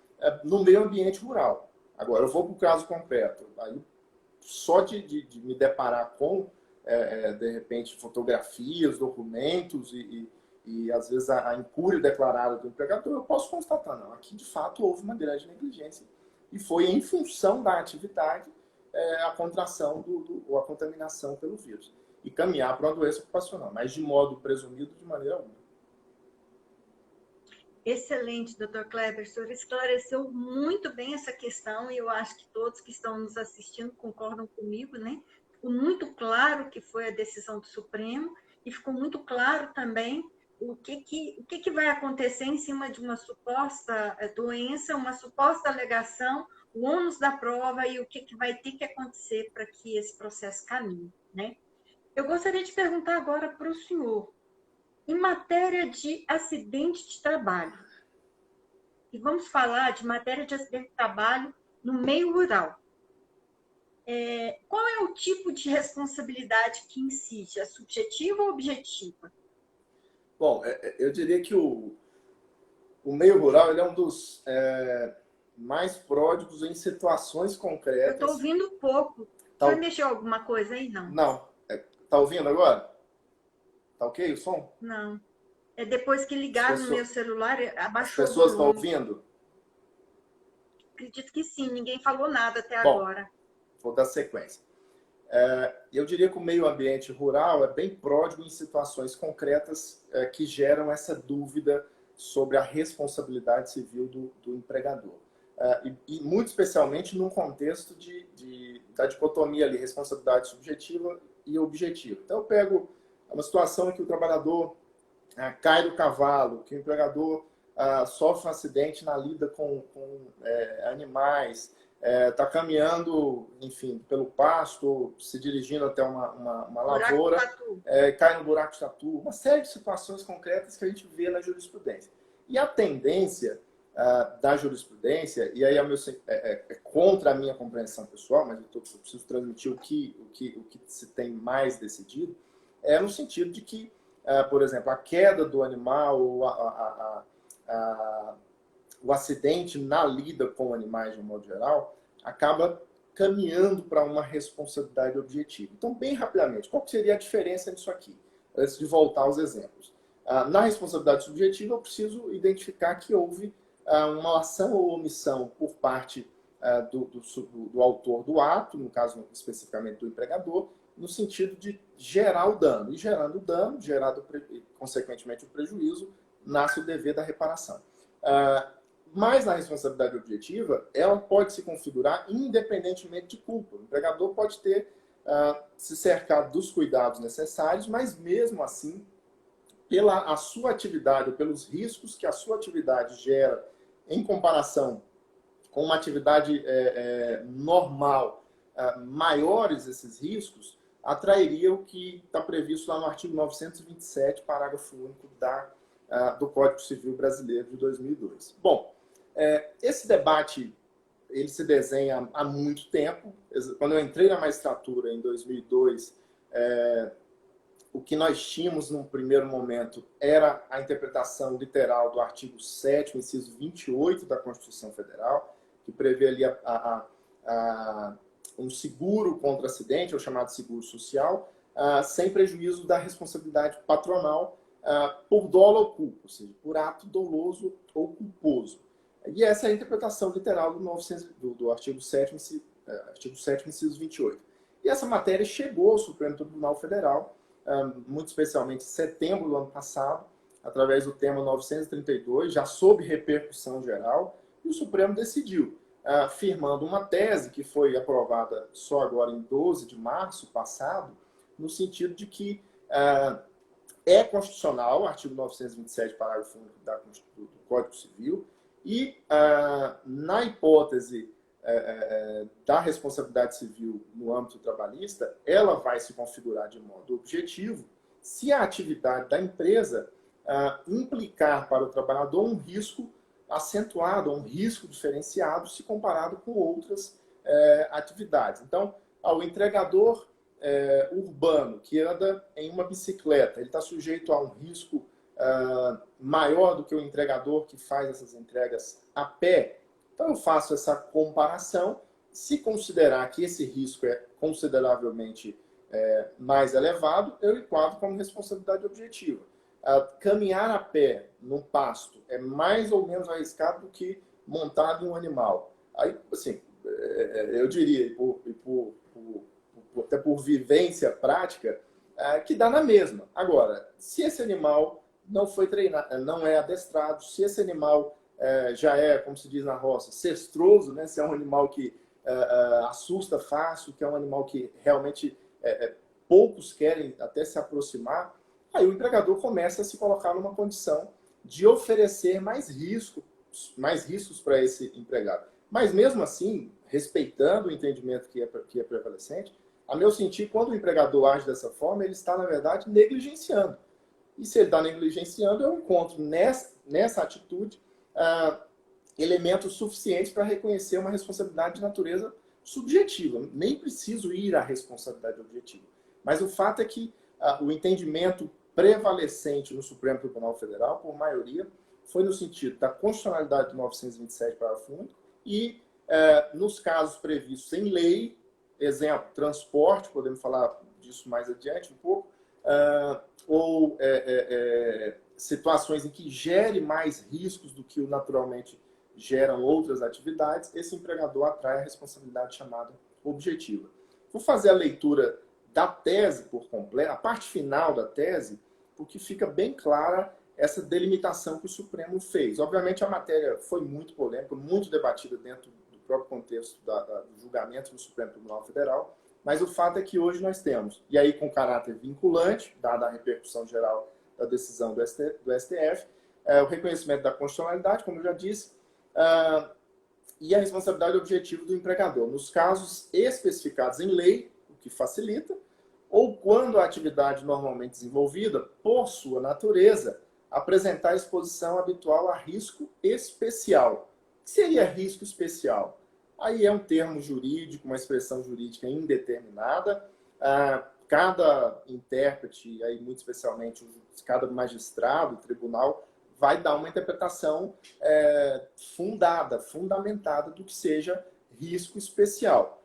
no meio ambiente rural. Agora, eu vou para o caso concreto. Aí, só de me deparar com, de repente, fotografias, documentos e às vezes, a incúria declarada do empregador, eu posso constatar, não, aqui de fato houve uma grande negligência. E foi em função da atividade a contração ou a contaminação pelo vírus. E caminhar para uma doença ocupacional, mas de modo presumido, de maneira alguma. Excelente, doutor Kleber. O senhor esclareceu muito bem essa questão e eu acho que todos que estão nos assistindo concordam comigo, né? Ficou muito claro que foi a decisão do Supremo e ficou muito claro também o que vai acontecer em cima de uma suposta doença, uma suposta alegação, o ônus da prova e o que vai ter que acontecer para que esse processo caminhe, né? Eu gostaria de perguntar agora para o senhor, em matéria de acidente de trabalho, e vamos falar de matéria de acidente de trabalho no meio rural. Qual é o tipo de responsabilidade que incide? É subjetiva ou objetiva? Bom, eu diria que o meio rural ele é um dos mais pródigos em situações concretas. Eu estou ouvindo pouco. Vai mexer alguma coisa aí? Não. Não. Tá ouvindo agora? Tá ok o som? Não. Depois que ligar no meu celular, abaixou o volume. As pessoas estão ouvindo? Acredito que sim. Ninguém falou nada até agora. Vou dar sequência. Eu diria que o meio ambiente rural é bem pródigo em situações concretas que geram essa dúvida sobre a responsabilidade civil do empregador. E muito especialmente num contexto da dicotomia ali, responsabilidade subjetiva e objetiva. Então, eu pego uma situação em que o trabalhador cai do cavalo, que o empregador sofre um acidente na lida com animais, está caminhando, enfim, pelo pasto, se dirigindo até uma lavoura, cai no buraco de tatu, uma série de situações concretas que a gente vê na jurisprudência. E a tendência da jurisprudência, e aí é contra a minha compreensão pessoal, mas eu preciso transmitir o que se tem mais decidido, no sentido de que, por exemplo, a queda do animal, ou o acidente na lida com animais, de um modo geral, acaba caminhando para uma responsabilidade objetiva. Então, bem rapidamente, qual seria a diferença disso aqui? Antes de voltar aos exemplos. Na responsabilidade subjetiva, eu preciso identificar que houve uma ação ou omissão por parte do autor do ato, no caso especificamente do empregador, no sentido de gerar o dano. E gerando o dano, consequentemente o prejuízo, nasce o dever da reparação. Mas na responsabilidade objetiva, ela pode se configurar independentemente de culpa. O empregador pode ter se cercado dos cuidados necessários, mas mesmo assim, pela a sua atividade, ou pelos riscos que a sua atividade gera em comparação com uma atividade normal, maiores esses riscos, atrairia o que está previsto lá no artigo 927, parágrafo único do Código Civil Brasileiro de 2002. Bom, esse debate ele se desenha há muito tempo. Quando eu entrei na magistratura em 2002, o que nós tínhamos num primeiro momento era a interpretação literal do artigo 7º, inciso 28 da Constituição Federal, que prevê ali um seguro contra acidente, ou chamado seguro social, sem prejuízo da responsabilidade patronal por dolo ou culpa, ou seja, por ato doloso ou culposo. E essa é a interpretação literal do artigo 7º, inciso 28. E essa matéria chegou ao Supremo Tribunal Federal, muito especialmente em setembro do ano passado, através do tema 932, já sob repercussão geral, e o Supremo decidiu, firmando uma tese que foi aprovada só agora em 12 de março passado, no sentido de que é constitucional, o artigo 927, parágrafo único do Código Civil, e na hipótese da responsabilidade civil no âmbito trabalhista, ela vai se configurar de modo objetivo se a atividade da empresa implicar para o trabalhador um risco acentuado, um risco diferenciado se comparado com outras atividades. Então, o entregador urbano que anda em uma bicicleta, ele está sujeito a um risco maior do que o entregador que faz essas entregas a pé. Então, eu faço essa comparação. Se considerar que esse risco é consideravelmente mais elevado, eu enquadro como responsabilidade objetiva. Caminhar a pé no pasto é mais ou menos arriscado do que montar em um animal. Aí, assim, eu diria, até por vivência prática, que dá na mesma. Agora, se esse animal não foi treinado, não é adestrado, se esse animal já é, como se diz na roça, cestroso, né? Se é um animal que assusta fácil, que é um animal que realmente poucos querem até se aproximar, aí o empregador começa a se colocar numa condição de oferecer mais riscos para esse empregado. Mas mesmo assim, respeitando o entendimento que é prevalecente, a meu sentir, quando o empregador age dessa forma, ele está, na verdade, negligenciando. E se ele está negligenciando, eu encontro nessa atitude elementos suficientes para reconhecer uma responsabilidade de natureza subjetiva. Nem preciso ir à responsabilidade objetiva. Mas o fato é que o entendimento prevalecente no Supremo Tribunal Federal, por maioria, foi no sentido da constitucionalidade do 927, parágrafo único, e nos casos previstos em lei, exemplo, transporte, podemos falar disso mais adiante um pouco, ou situações em que gere mais riscos do que naturalmente geram outras atividades, esse empregador atrai a responsabilidade chamada objetiva. Vou fazer a leitura da tese por completo, a parte final da tese, porque fica bem clara essa delimitação que o Supremo fez. Obviamente a matéria foi muito polêmica, muito debatida dentro do próprio contexto do julgamento no Supremo Tribunal Federal, mas o fato é que hoje nós temos, e aí com caráter vinculante, dada a repercussão geral da decisão do STF, o reconhecimento da constitucionalidade, como eu já disse, e a responsabilidade objetiva do empregador, nos casos especificados em lei, o que facilita, ou quando a atividade normalmente desenvolvida, por sua natureza, apresentar exposição habitual a risco especial. O que seria risco especial? Aí é um termo jurídico, uma expressão jurídica indeterminada. Cada intérprete, aí muito especialmente cada magistrado, tribunal, vai dar uma interpretação fundamentada do que seja risco especial.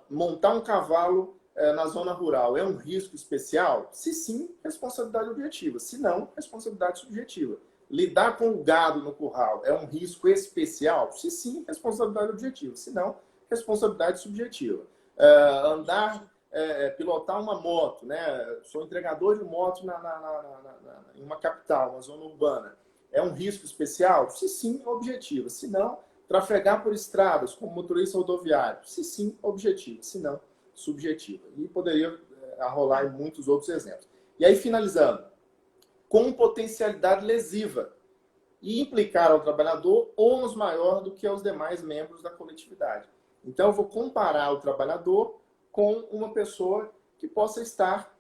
Montar um cavalo na zona rural é um risco especial? Se sim, responsabilidade objetiva. Se não, responsabilidade subjetiva. lidar com o gado no curral é um risco especial? Se sim, responsabilidade objetiva. Se não, responsabilidade subjetiva. Pilotar uma moto, né? Sou entregador de moto em uma capital, uma zona urbana. É um risco especial? Se sim, objetiva. Se não, trafegar por estradas como motorista rodoviário? Se sim, objetiva. Se não, subjetiva. E poderia rolar em muitos outros exemplos. E aí, finalizando, com potencialidade lesiva e implicar ao trabalhador ônus maior do que aos demais membros da coletividade. Então, eu vou comparar o trabalhador com uma pessoa que possa estar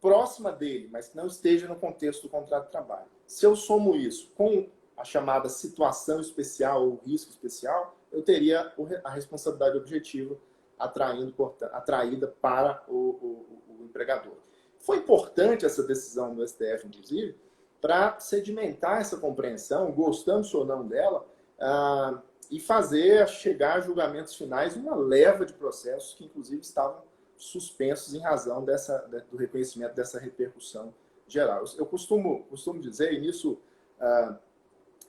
próxima dele, mas que não esteja no contexto do contrato de trabalho. Se eu somo isso com a chamada situação especial ou risco especial, eu teria a responsabilidade objetiva atraída para o empregador. Foi importante essa decisão do STF, inclusive, para sedimentar essa compreensão, gostamos ou não dela, e fazer chegar a julgamentos finais uma leva de processos que, inclusive, estavam suspensos em razão do reconhecimento dessa repercussão geral. Eu costumo dizer, e nisso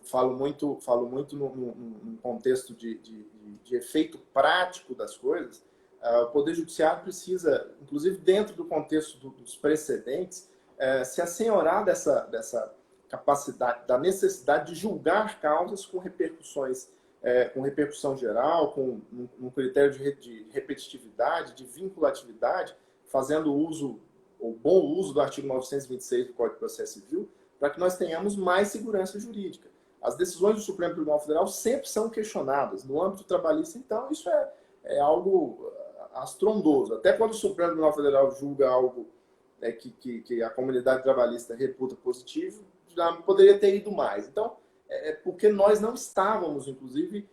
falo muito num contexto de efeito prático das coisas. O Poder Judiciário precisa, inclusive dentro do contexto dos precedentes, se assenhorar dessa capacidade, da necessidade de julgar causas com repercussões, com repercussão geral, com um critério de repetitividade, de vinculatividade, fazendo o bom uso do artigo 926 do Código de Processo Civil, para que nós tenhamos mais segurança jurídica. As decisões do Supremo Tribunal Federal sempre são questionadas. No âmbito trabalhista, então, isso é algo astrondoso. Até quando o Supremo Tribunal Federal julga algo que a comunidade trabalhista reputa positivo, já poderia ter ido mais. Então, porque nós não estávamos, inclusive,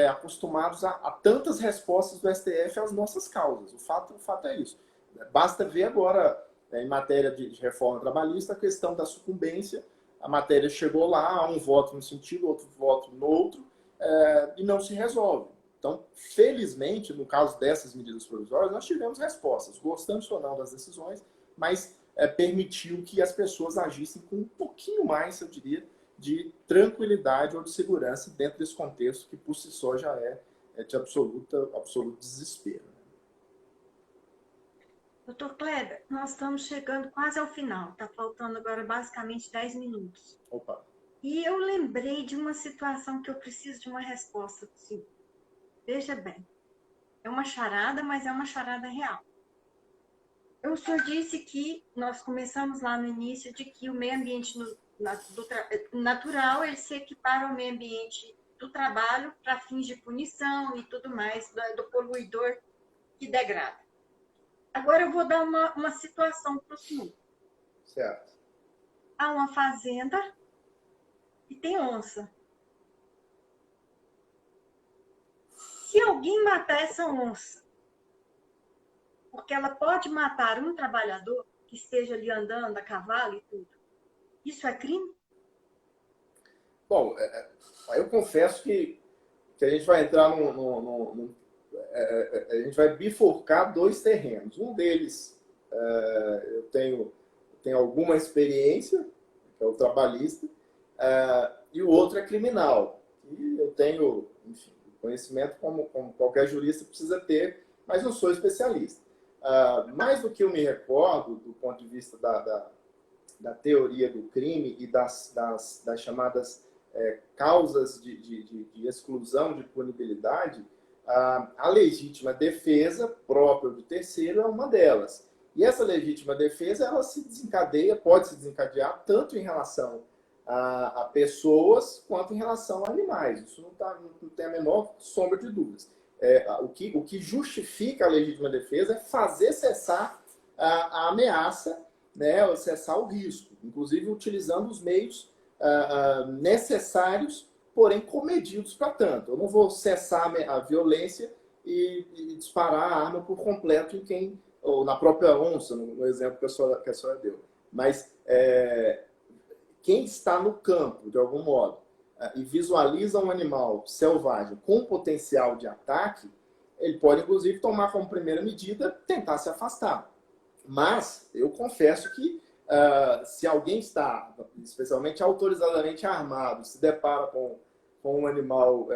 acostumados a tantas respostas do STF às nossas causas. O fato é isso. Basta ver agora, em matéria de reforma trabalhista, a questão da sucumbência. A matéria chegou lá, um voto num sentido, outro voto no outro, e não se resolve. Então, felizmente, no caso dessas medidas provisórias, nós tivemos respostas. Gostamos ou não das decisões, mas permitiu que as pessoas agissem com um pouquinho mais, eu diria, de tranquilidade ou de segurança dentro desse contexto que, por si só, já é de absoluto desespero. Doutor Kleber, nós estamos chegando quase ao final. Está faltando agora basicamente 10 minutos. Opa. E eu lembrei de uma situação que eu preciso de uma resposta do senhor. Veja bem, é uma charada, mas é uma charada real. O senhor disse que nós começamos lá no início de que o meio ambiente natural ele se equipara ao meio ambiente do trabalho para fins de punição e tudo mais do poluidor que degrada. Agora eu vou dar uma situação para o senhor. Certo. Há uma fazenda e tem onça. Se alguém matar essa onça, porque ela pode matar um trabalhador que esteja ali andando a cavalo e tudo, isso é crime? Bom, eu confesso que a gente vai entrar a gente vai bifurcar dois terrenos. Um deles eu tenho alguma experiência, que é o trabalhista, e o outro é criminal. E eu tenho, enfim, conhecimento como qualquer jurista precisa ter, mas não sou especialista. Mais do que eu me recordo, do ponto de vista da teoria do crime e das chamadas causas de exclusão de punibilidade, a legítima defesa própria de terceiro é uma delas. E essa legítima defesa, ela pode se desencadear tanto em relação a pessoas quanto em relação a animais. Isso não tem a menor sombra de dúvidas. O que justifica a legítima defesa é fazer cessar a ameaça, né, ou cessar o risco, inclusive utilizando os meios necessários, porém comedidos para tanto. Eu não vou cessar a violência e disparar a arma por completo em quem, ou na própria onça, no exemplo que a senhora deu. Mas quem está no campo, de algum modo, e visualiza um animal selvagem com potencial de ataque, ele pode, inclusive, tomar como primeira medida tentar se afastar. Mas eu confesso que se alguém está, especialmente autorizadamente armado, se depara com um animal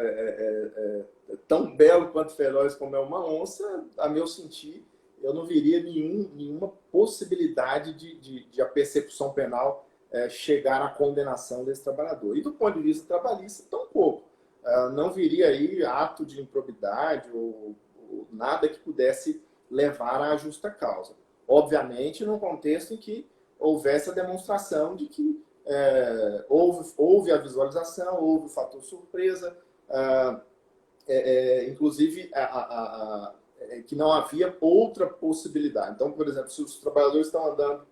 tão belo quanto feroz como é uma onça, a meu sentir, eu não veria nenhuma possibilidade de a persecução penal chegar à condenação desse trabalhador. E do ponto de vista trabalhista, tampouco. Não viria aí ato de improbidade ou nada que pudesse levar à justa causa. Obviamente, num contexto em que houvesse a demonstração de que houve a visualização, houve o fator surpresa, inclusive que não havia outra possibilidade. Então, por exemplo, se os trabalhadores estão andando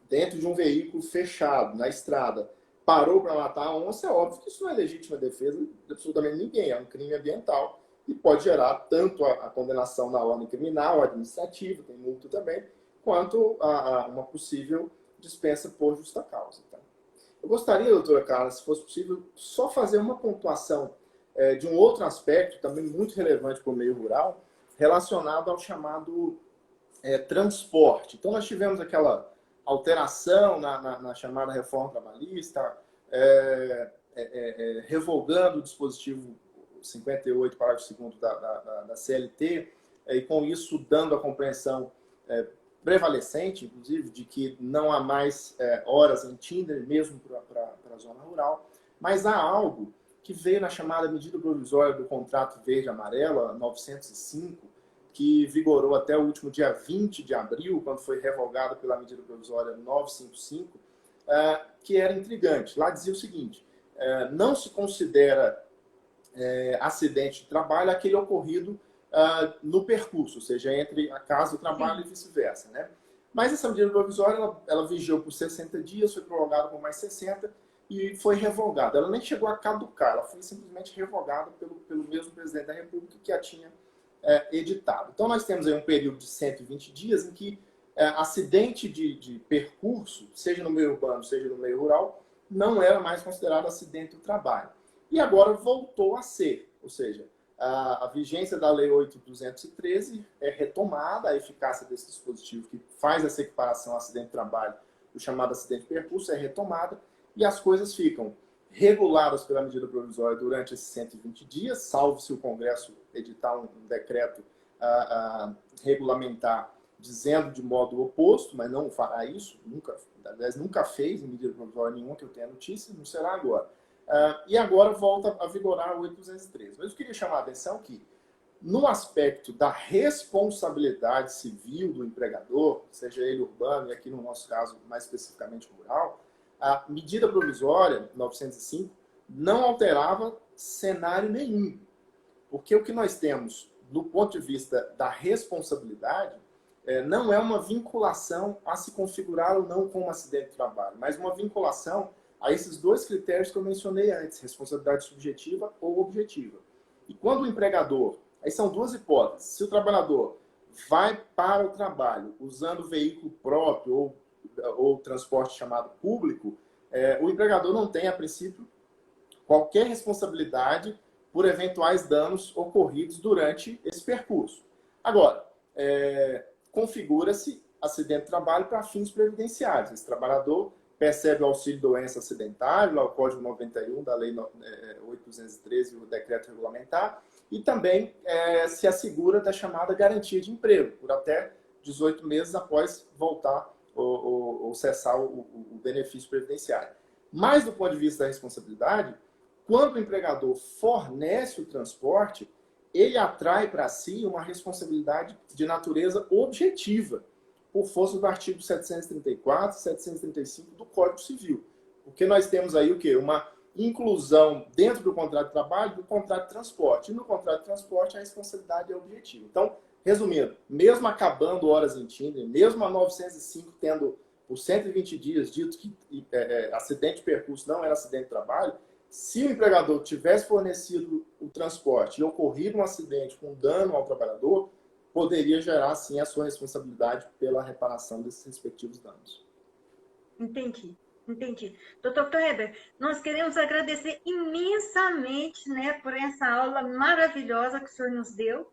dentro de um veículo fechado, na estrada, parou para matar a onça, é óbvio que isso não é legítima defesa de absolutamente ninguém, é um crime ambiental e pode gerar tanto a condenação na ordem criminal, administrativa, tem multa também, quanto a uma possível dispensa por justa causa. Tá? Eu gostaria, doutora Carla, se fosse possível, só fazer uma pontuação de um outro aspecto, também muito relevante para o meio rural, relacionado ao chamado transporte. Então, nós tivemos aquela alteração na chamada reforma trabalhista, revogando o dispositivo 58, parágrafo 2º da CLT, e com isso dando a compreensão prevalecente, inclusive, de que não há mais horas em Tinder, mesmo para a zona rural, mas há algo que veio na chamada medida provisória do contrato verde-amarelo, a 905, que vigorou até o último dia 20 de abril, quando foi revogada pela medida provisória 955, que era intrigante. Lá dizia o seguinte: não se considera acidente de trabalho aquele ocorrido no percurso, ou seja, entre a casa e o trabalho e vice-versa, né? Mas essa medida provisória, ela vigiou por 60 dias, foi prorrogada por mais 60 e foi revogada. Ela nem chegou a caducar, ela foi simplesmente revogada pelo mesmo presidente da República que a tinha editado. Então, nós temos aí um período de 120 dias em que acidente de percurso, seja no meio urbano, seja no meio rural, não era mais considerado acidente do trabalho. E agora voltou a ser, ou seja, a vigência da Lei 8.213 é retomada, a eficácia desse dispositivo que faz essa equiparação ao acidente de trabalho, o chamado acidente de percurso, é retomada e as coisas ficam reguladas pela medida provisória durante esses 120 dias, salvo se o Congresso editar um decreto regulamentar dizendo de modo oposto, mas não fará isso, nunca fez em medida provisória nenhuma que eu tenha notícia, não será agora. E agora volta a vigorar o 8.213. Mas eu queria chamar a atenção que, no aspecto da responsabilidade civil do empregador, seja ele urbano e aqui no nosso caso mais especificamente rural, a medida provisória 905 não alterava cenário nenhum. Porque o que nós temos, do ponto de vista da responsabilidade, não é uma vinculação a se configurar ou não como acidente de trabalho, mas uma vinculação a esses dois critérios que eu mencionei antes, responsabilidade subjetiva ou objetiva. E quando o empregador, aí são duas hipóteses, se o trabalhador vai para o trabalho usando veículo próprio ou transporte chamado público, o empregador não tem, a princípio, qualquer responsabilidade por eventuais danos ocorridos durante esse percurso. Agora, configura-se acidente de trabalho para fins previdenciários. Esse trabalhador percebe o auxílio-doença acidentário, lá o Código 91 da Lei 8.213 e o decreto regulamentar, e também se assegura da chamada garantia de emprego, por até 18 meses após voltar ou cessar o benefício previdenciário. Mas, do ponto de vista da responsabilidade, quando o empregador fornece o transporte, ele atrai para si uma responsabilidade de natureza objetiva, por força do artigo 734 e 735 do Código Civil. Porque nós temos aí o quê? Uma inclusão dentro do contrato de trabalho do contrato de transporte. E no contrato de transporte a responsabilidade é objetiva. Então, resumindo, mesmo acabando horas em Tinder, mesmo a 905 tendo por 120 dias dito que acidente de percurso não era acidente de trabalho, se o empregador tivesse fornecido o transporte e ocorrido um acidente com dano ao trabalhador, poderia gerar, sim, a sua responsabilidade pela reparação desses respectivos danos. Entendi. Doutor Kleber, nós queremos agradecer imensamente, né, por essa aula maravilhosa que o senhor nos deu.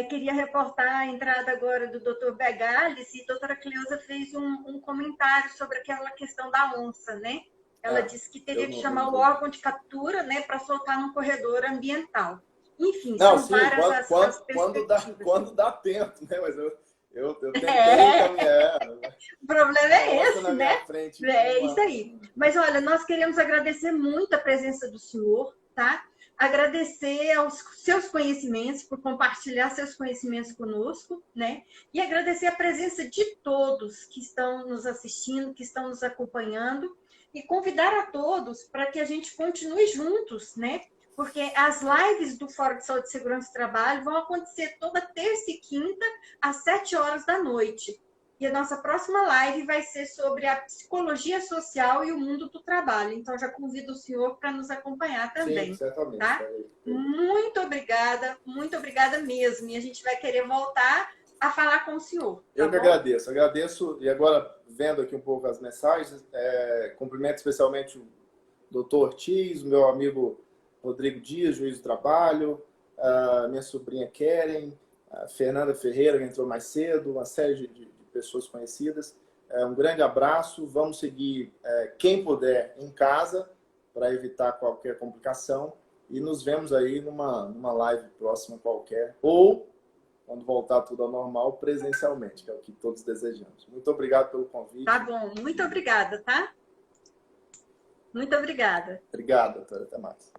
Queria reportar a entrada agora do Dr. Begales, e a doutora Cleusa fez um comentário sobre aquela questão da onça, né? Ela disse que teria que chamar o órgão de captura, né, para soltar no corredor ambiental. Enfim, Não, são sim, várias as perspectivas. quando dá tempo, né? Mas eu tentei caminhar. O problema é esse, na né? minha frente, É isso aí. Mas olha, nós queremos agradecer muito a presença do senhor, tá? Agradecer aos seus conhecimentos, por compartilhar seus conhecimentos conosco, né? E agradecer a presença de todos que estão nos assistindo, que estão nos acompanhando, e convidar a todos para que a gente continue juntos, né? Porque as lives do Fórum de Saúde e Segurança do Trabalho vão acontecer toda terça e quinta, às 7 horas da noite. E a nossa próxima live vai ser sobre a psicologia social e o mundo do trabalho. Então, já convido o senhor para nos acompanhar também. Sim, certamente. Tá? Muito obrigada mesmo. E a gente vai querer voltar a falar com o senhor. Tá Eu que agradeço. E agora, vendo aqui um pouco as mensagens, cumprimento especialmente o doutor Ortiz, o meu amigo Rodrigo Dias, juiz do trabalho, a minha sobrinha Keren, a Fernanda Ferreira, que entrou mais cedo, uma série de pessoas conhecidas. Um grande abraço. Vamos seguir, quem puder, em casa, para evitar qualquer complicação. E nos vemos aí numa live próxima qualquer. Ou, quando voltar tudo ao normal, presencialmente, que é o que todos desejamos. Muito obrigado pelo convite. Tá bom. Muito obrigada, tá? Muito obrigada. Obrigado, doutora. Até mais.